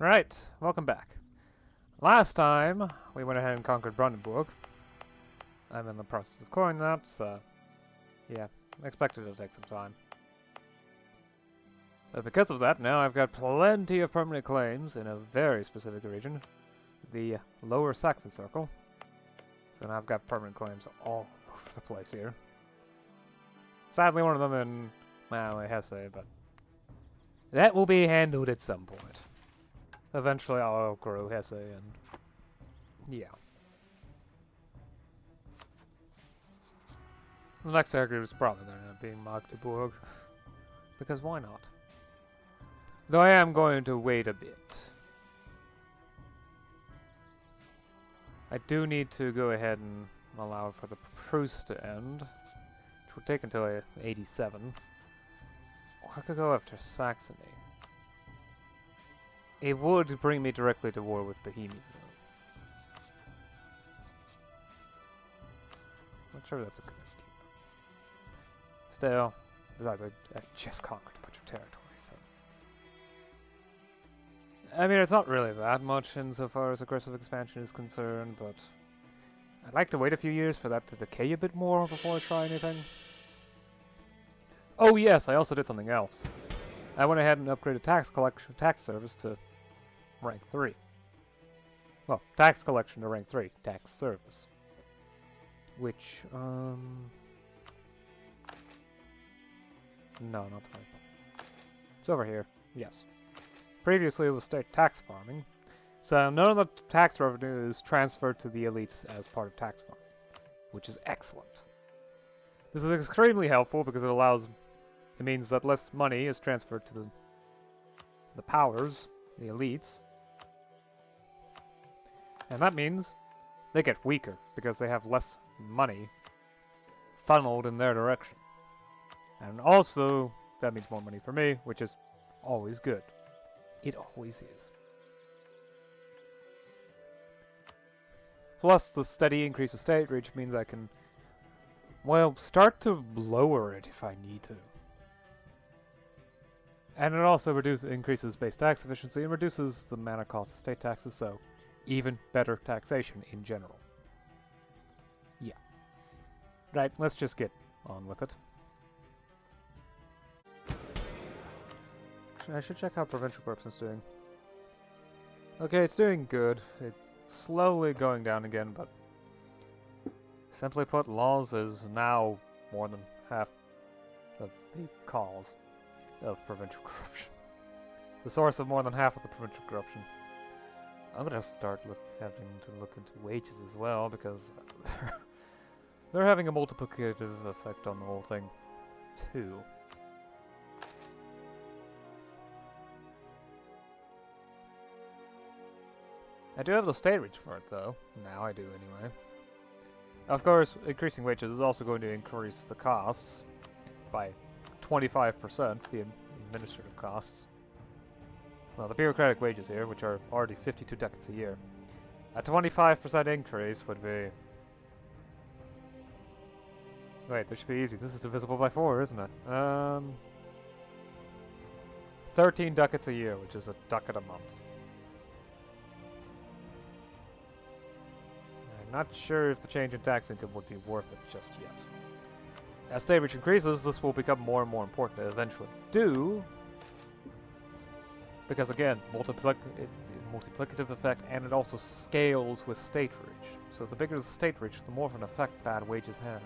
Right, welcome back. Last time, we went ahead and conquered Brandenburg. I'm in the process of coring that, so yeah, expected it to take some time. But because of that, now I've got plenty of permanent claims in a very specific region, the Lower Saxon Circle. So now I've got permanent claims all over the place here. Sadly, one of them in, well, Hesse, but that will be handled at some point. Eventually I'll outgrow Hesse and yeah. The next area is probably going to end up being Magdeburg. Because why not? Though I am going to wait a bit. I do need to go ahead and allow for the truce to end. Which will take until 87. Or I could go after Saxony. It would bring me directly to war with Bohemia. Not sure that's a good idea. Still, besides, I just conquered a bunch of territory, so... I mean, it's not really that much insofar as aggressive expansion is concerned, but... I'd like to wait a few years for that to decay a bit more before I try anything. Oh yes, I also did something else. I went ahead and upgraded tax service to rank 3. Well, tax collection to rank 3, tax service. Which, no, not the right one. It's over here, yes. Previously it was state tax farming, so none of the tax revenue is transferred to the elites as part of tax farming, which is excellent. This is extremely helpful because it means that less money is transferred to the powers, the elites, and that means they get weaker because they have less money funneled in their direction. And also, that means more money for me, which is always good. It always is. Plus, the steady increase of state reach means I can, well, start to lower it if I need to. And it also increases base tax efficiency and reduces the mana cost of state taxes, so even better taxation in general. Yeah. Right, let's just get on with it. I should check how provincial corruption is doing. Okay, it's doing good. It's slowly going down again, but simply put, laws is now more than half of the cause of provincial corruption. The source of more than half of the provincial corruption. I'm gonna start having to look into wages as well, because they're having a multiplicative effect on the whole thing, too. I do have the state reach for it, though. Now I do, anyway. Of course, increasing wages is also going to increase the costs by 25%, the administrative costs. Well, the bureaucratic wages here, which are already 52 ducats a year. A 25% increase would be... Wait, this should be easy. This is divisible by 4, isn't it? 13 ducats a year, which is a ducat a month. I'm not sure if the change in tax income would be worth it just yet. As state reach increases, this will become more and more important to eventually do. Because again, multiplicative effect, and it also scales with state reach. So the bigger the state reach, the more of an effect bad wages has.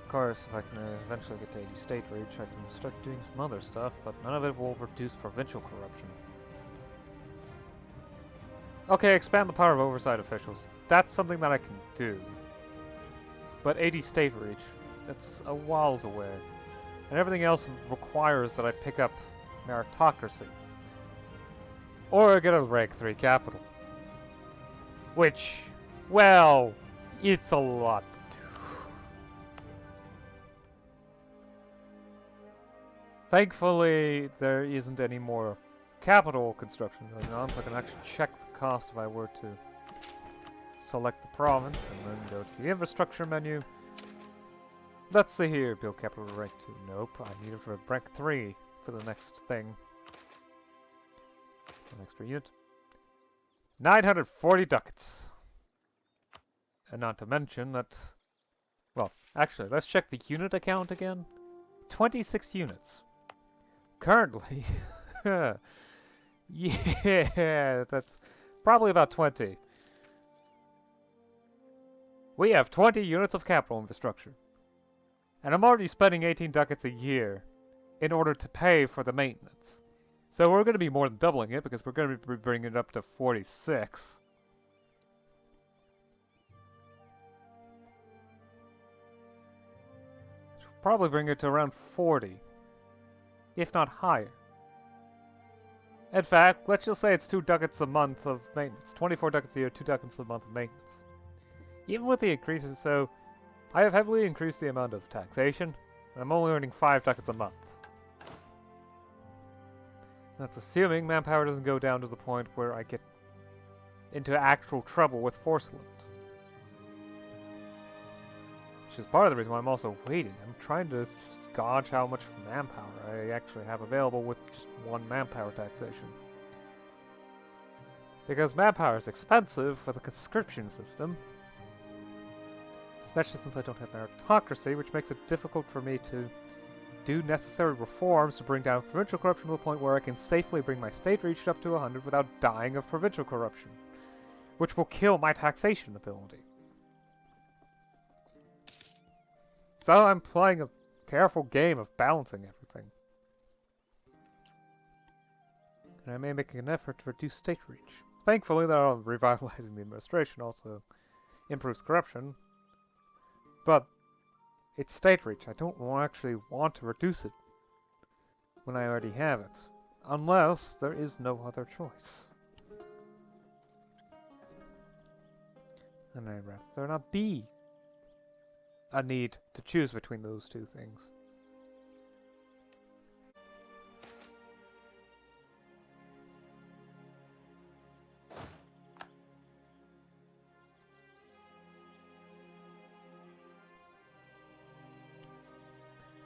Of course, if I can eventually get to 80 state reach, I can start doing some other stuff, but none of it will reduce provincial corruption. Okay, expand the power of oversight officials. That's something that I can do. But 80 state reach, that's a whiles away. And everything else requires that I pick up meritocracy. Or get a rank 3 capital. Which, well, it's a lot to do. Thankfully, there isn't any more capital construction going on, so I can actually check the cost if I were to select the province, and then go to the infrastructure menu. Let's see here, build capital rank 2. Nope, I need it for rank 3 for the next thing. An extra unit. 940 ducats. And not to mention that... Well, actually, let's check the unit account again. 26 units. Currently... yeah, that's probably about 20. We have 20 units of capital infrastructure. And I'm already spending 18 ducats a year in order to pay for the maintenance. So we're going to be more than doubling it because we're going to be bringing it up to 46. Which will probably bring it to around 40. If not higher. In fact, let's just say it's 2 ducats a month of maintenance. 24 ducats a year, 2 ducats a month of maintenance. Even with the increases, so I have heavily increased the amount of taxation, and I'm only earning 5 ducats a month. That's assuming manpower doesn't go down to the point where I get into actual trouble with force limit. Which is part of the reason why I'm also waiting. I'm trying to gauge how much manpower I actually have available with just 1 manpower taxation. Because manpower is expensive with a conscription system. Especially since I don't have meritocracy, which makes it difficult for me to do necessary reforms to bring down provincial corruption to the point where I can safely bring my state reach up to 100 without dying of provincial corruption. Which will kill my taxation ability. So I'm playing a careful game of balancing everything. And I may make an effort to reduce state reach. Thankfully, revitalizing the administration also improves corruption. But it's state reach. I don't actually want to reduce it when I already have it. Unless there is no other choice. And I'd rather there not be a need to choose between those two things.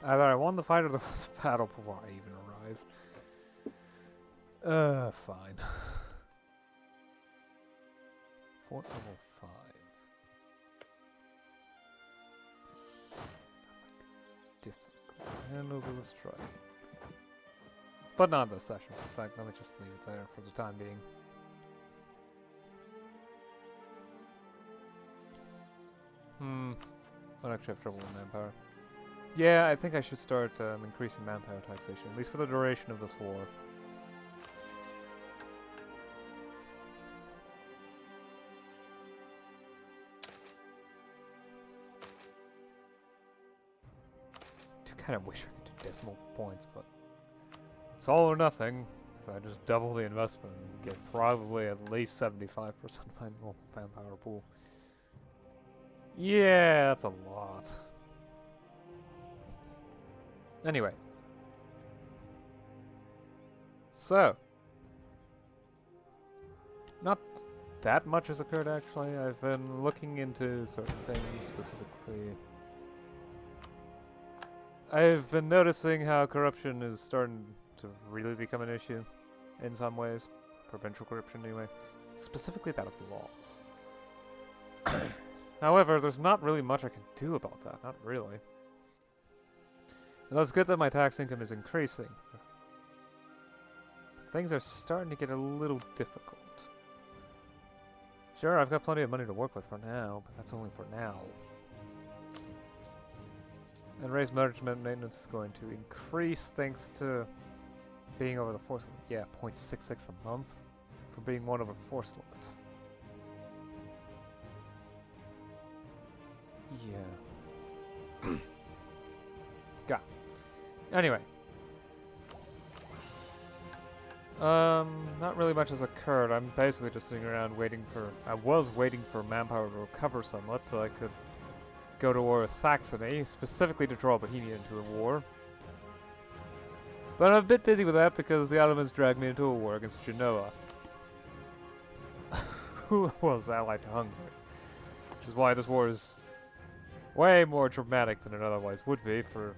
Either I won the fight or there was a battle before I even arrived. Fine. Fort level 5. Difficult. Hanover, let's try. But not this session. In fact, let me just leave it there for the time being. I actually have trouble with manpower. Yeah, I think I should start increasing manpower taxation, at least for the duration of this war. I kind of wish I could do decimal points, but it's all or nothing. So I just double the investment and get probably at least 75% of my normal manpower pool. Yeah, that's a lot. Anyway. So. Not that much has occurred actually. I've been looking into certain things specifically. I've been noticing how corruption is starting to really become an issue in some ways. Provincial corruption anyway. Specifically that of laws. However, there's not really much I can do about that. Not really. Though it's good that my tax income is increasing. Things are starting to get a little difficult. Sure, I've got plenty of money to work with for now, but that's only for now. And raised management maintenance is going to increase thanks to being over the force limit. Yeah, 0.66 a month for being 1 over force limit. Yeah. God. Anyway. Not really much has occurred. I'm basically just sitting around waiting for... I was waiting for manpower to recover somewhat so I could go to war with Saxony, specifically to draw Bohemia into the war. But I'm a bit busy with that because the Ottomans dragged me into a war against Genoa, who was allied to Hungary. Which is why this war is way more dramatic than it otherwise would be for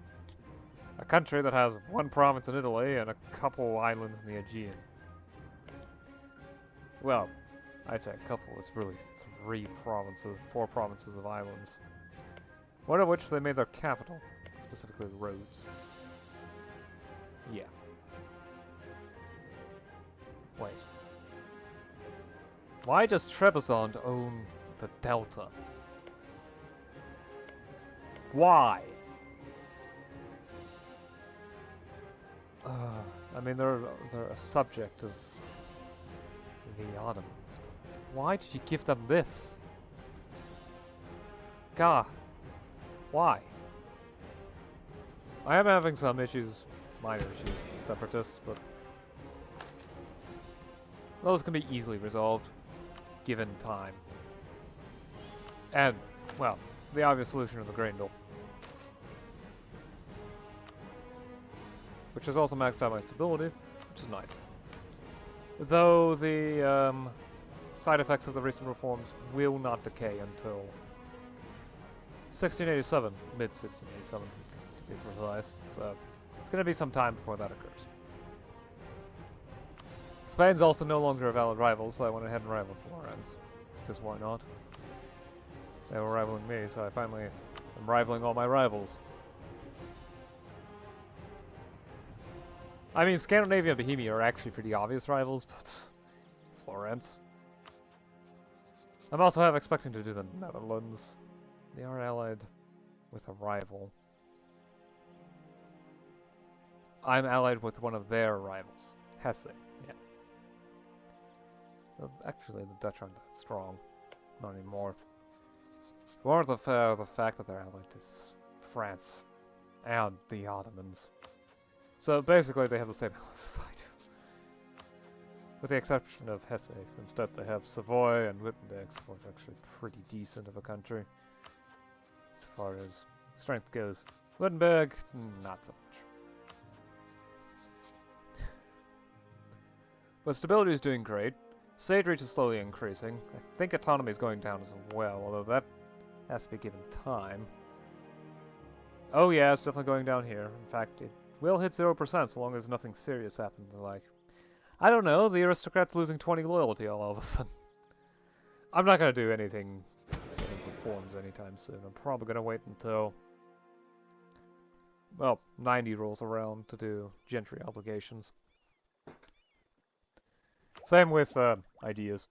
a country that has one province in Italy and a couple islands in the Aegean. Well, I say a couple, it's really four provinces of islands. One of which they made their capital, specifically Rhodes. Yeah. Wait. Why does Trebizond own the Delta? Why? I mean, they're a subject of the Ottomans. Why did you give them this? Gah. Why? I am having some issues, minor issues with separatists, but those can be easily resolved, given time. And, well, the obvious solution of the grain bill. Which has also maxed out my stability, which is nice. Though the side effects of the recent reforms will not decay until 1687, mid-1687 to be precise, so it's going to be some time before that occurs. Spain's also no longer a valid rival, so I went ahead and rivaled Florence, because why not? They were rivaling me, so I finally am rivaling all my rivals. I mean, Scandinavia and Bohemia are actually pretty obvious rivals, but Florence. I'm also half expecting to do the Netherlands. They are allied with a rival. I'm allied with one of their rivals. Hesse, yeah. Well, actually, the Dutch aren't that strong. Not anymore. More the fact that they're allied to France and the Ottomans. So basically they have the same side. With the exception of Hesse. Instead they have Savoy and Wittenberg. Savoy's actually pretty decent of a country. As far as strength goes. Wittenberg, not so much. But stability is doing great. State reach is slowly increasing. I think autonomy is going down as well, although that has to be given time. Oh yeah, it's definitely going down here. In fact, it will hit 0% so long as nothing serious happens, like, I don't know, the aristocrats losing 20 loyalty all of a sudden. I'm not going to do any reforms anytime soon. I'm probably going to wait until, well, 90 rolls around to do gentry obligations. Same with ideas.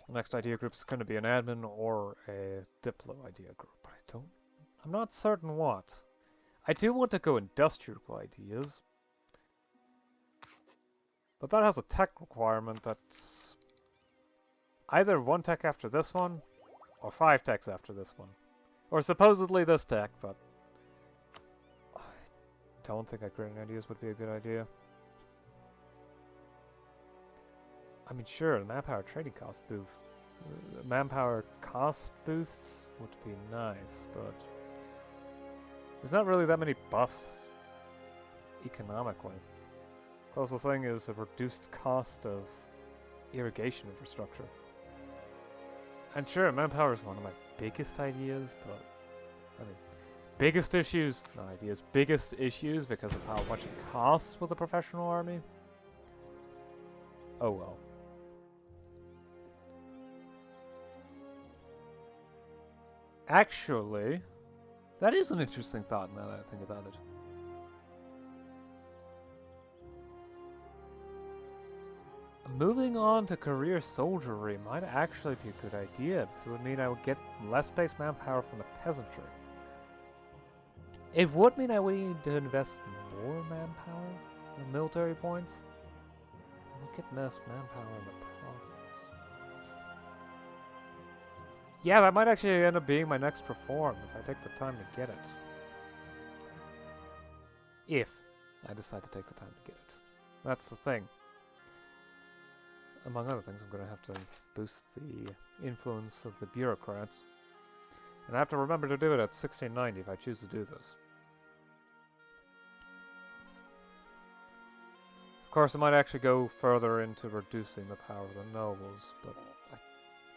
The next idea group is going to be an admin or a diplo idea group. I'm not certain what. I do want to go industrial ideas, but that has a tech requirement that's either 1 tech after this one, or 5 techs after this one. Or supposedly this tech, but I don't think upgrading ideas would be a good idea. I mean, sure, the manpower trading cost boost. Manpower cost boosts would be nice, but there's not really that many buffs economically. Closest thing is a reduced cost of irrigation infrastructure. And sure, manpower is one of my biggest ideas, but I mean, biggest issues, not ideas, biggest issues because of how much it costs with a professional army. Oh well. Actually, that is an interesting thought now that I think about it. Moving on to career soldiery might actually be a good idea, because it would mean I would get less base manpower from the peasantry. It would mean I would need to invest more manpower in military points. I would get less manpower in the process. Yeah, that might actually end up being my next reform if I take the time to get it. If I decide to take the time to get it. That's the thing. Among other things, I'm going to have to boost the influence of the bureaucrats. And I have to remember to do it at 1690 if I choose to do this. Of course, I might actually go further into reducing the power of the nobles, but I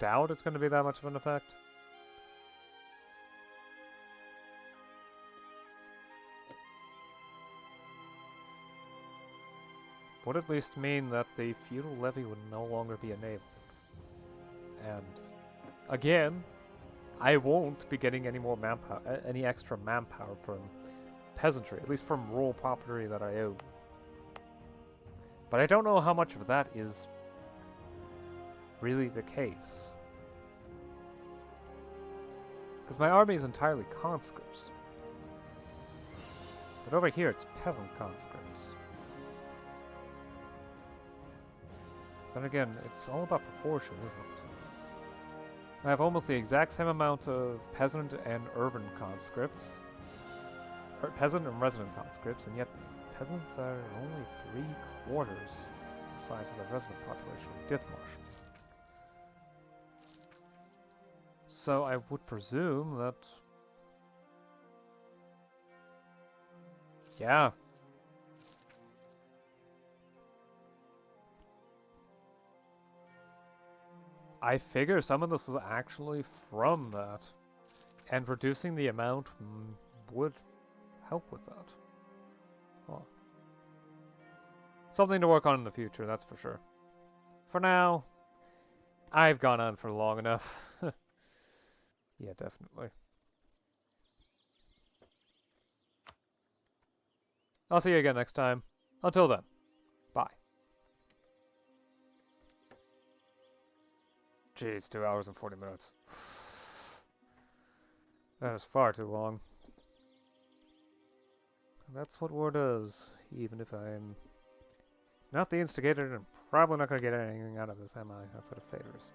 doubt it's going to be that much of an effect. Would at least mean that the feudal levy would no longer be enabled. And again, I won't be getting any more manpower, any extra manpower from peasantry, at least from rural property that I own. But I don't know how much of that is really the case. Because my army is entirely conscripts. But over here it's peasant conscripts. Then again, it's all about proportion, isn't it? I have almost the exact same amount of peasant and urban conscripts. Peasant and resident conscripts, and yet peasants are only 3/4 the size of the resident population of Dithmarschen. So I would presume that... yeah. I figure some of this is actually from that. And reducing the amount would help with that. Huh. Something to work on in the future, that's for sure. For now, I've gone on for long enough. Yeah, definitely. I'll see you again next time. Until then, bye. Jeez, 2 hours and 40 minutes. That is far too long. And that's what war does, even if I'm not the instigator and probably not going to get anything out of this, am I? Outside of favors.